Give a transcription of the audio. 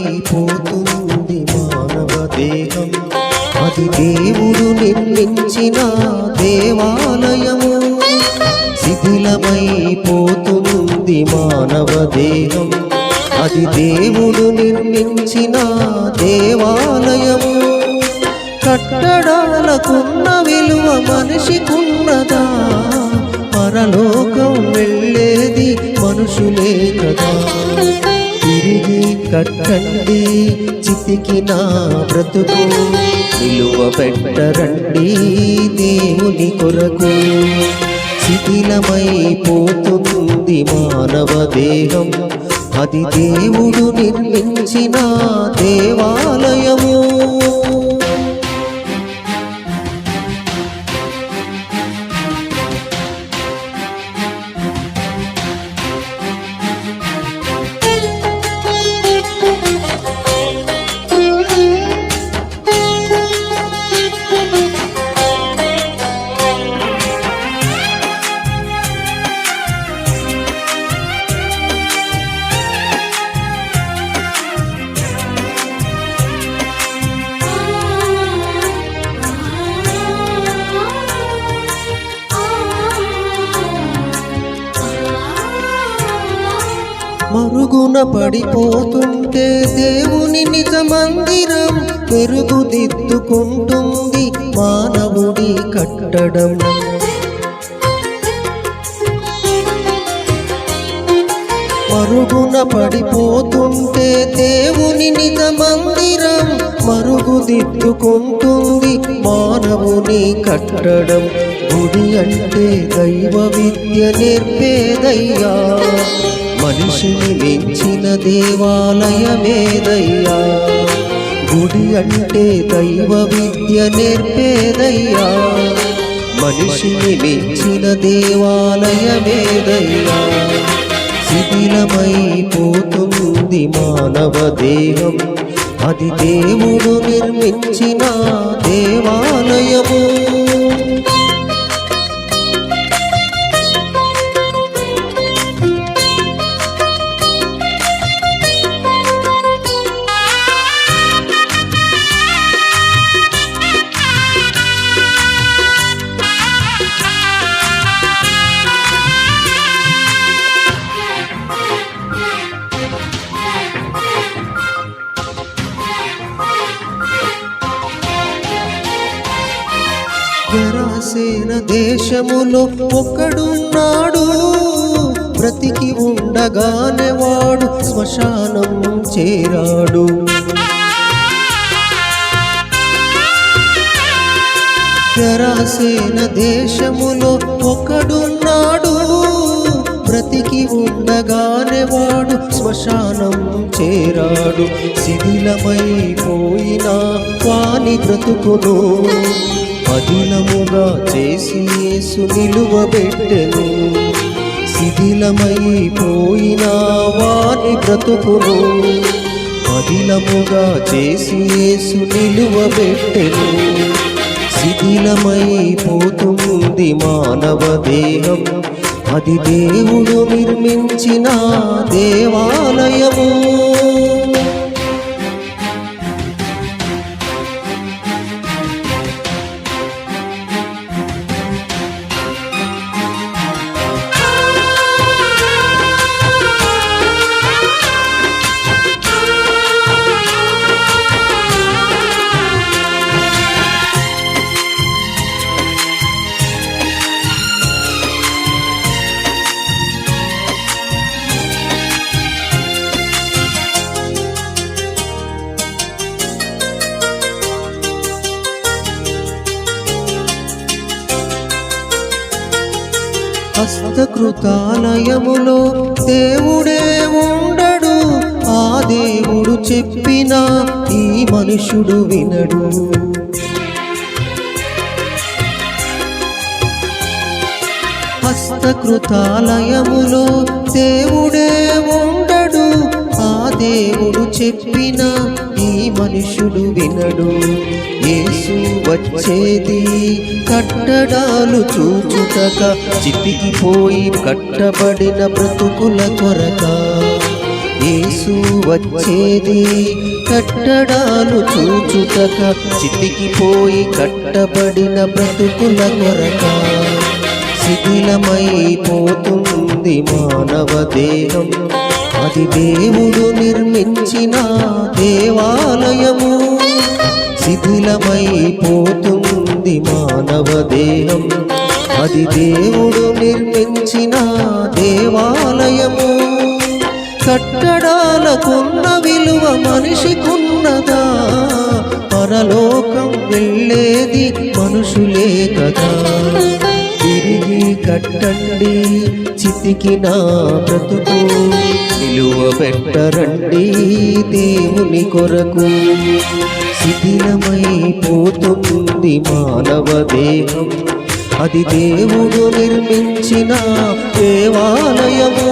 శిథిలమైపోతుంది మానవ దేహం, అది దేవుడు నిర్మించిన దేవాలయము. శిథిలమైపోతుంది మానవ దేహం, అది దేవుడు నిర్మించిన దేవాలయము. కట్టడాలకున్న విలువ మనిషికున్నదా? పరలోకం వెళ్ళేది మనుషులే కదా. తిరిగి కట్టండి చితికిన బ్రతుకు, నిలువ పెట్టరండి దేవుని కొరకు. శిథిలమైపోతుంది మానవ దేహం, అది దేవుడు నిర్మించిన దేవాలయము. మరుగున పడిపోతుంటే దేవుని నిజ మందిరం మెరుగుదిద్దుకుంటుంది మానవుడి కట్టడం. మరుగున పడిపోతుంటే దేవుని నిజ మందిరం మరుగుదిద్దుకుంటుంది మానవుని కట్టడం. గుడి అంటే దైవ విద్య నేర్పేదయ్యా, మనిషిని మించిన దేవాలయమేదయ్యా. గుడి అంటే దైవ విద్య నేర్పేదయ్యా, మనిషిని మించిన దేవాలయమేదయ్యా. శిథిలమైపోతుంది మానవ దేహం, అది దేవుడు నిర్మించిన దేవాలయము. గెరాసేన దేశములో ఒకడున్నాడు, బ్రతికి ఉండగానే వాడు శ్మశానం చేరాడు. గెరాసేన దేశములో ఒకడున్నాడు, బ్రతికి ఉండగానే వాడు శ్మశానం చేరాడు. శిథిలమైపోయిన వాని బ్రతుకును పదిలముగా చేసి యేసు నిలువబెట్టెను. శిథిలమైపోయిన వాని బ్రతుకును పదిలముగా చేసి యేసు నిలువబెట్టెను. శిథిలమైపోతుంది మానవ దేహం, అది దేవుడు నిర్మించిన దేవాలయము. హస్తకృతాలయములో దేవుడే ఉండడు, ఆ దేవుడు చెప్పినా ఈ మనుషుడు వినడు. హస్తకృతాలయములో దేవుడే ఉండడు, ఆ దేవుడు చెప్పినా ఈ మనుషుడు వినడు. యేసు వచ్చేది కట్టడాలు చూచుటక, చితికిపోయి కట్టబడిన బ్రతుకుల కొరక. యేసు వచ్చేది కట్టడాలు చూచుటక, చితికిపోయి కట్టబడిన బ్రతుకుల కొరక. శిథిలమైపోతుంది మానవ దేహం, అది దేవుడు నిర్మించిన దేవాలయము. శిథిలమైపోతుంది మానవ దేహం, అది దేవుడు నిర్మించిన దేవాలయము. కట్టడాలకున్న విలువ మనిషికున్నదా? పరలోకం వెళ్ళేది మనుషులే కదా. తిరిగి కట్టండి చితికిన బ్రతుకు, నిలువబెట్టరండి దేవుని కొరకు. శిథిలమైపోతుంది మానవ దేహం, అది దేవుడు నిర్మించిన దేవాలయము.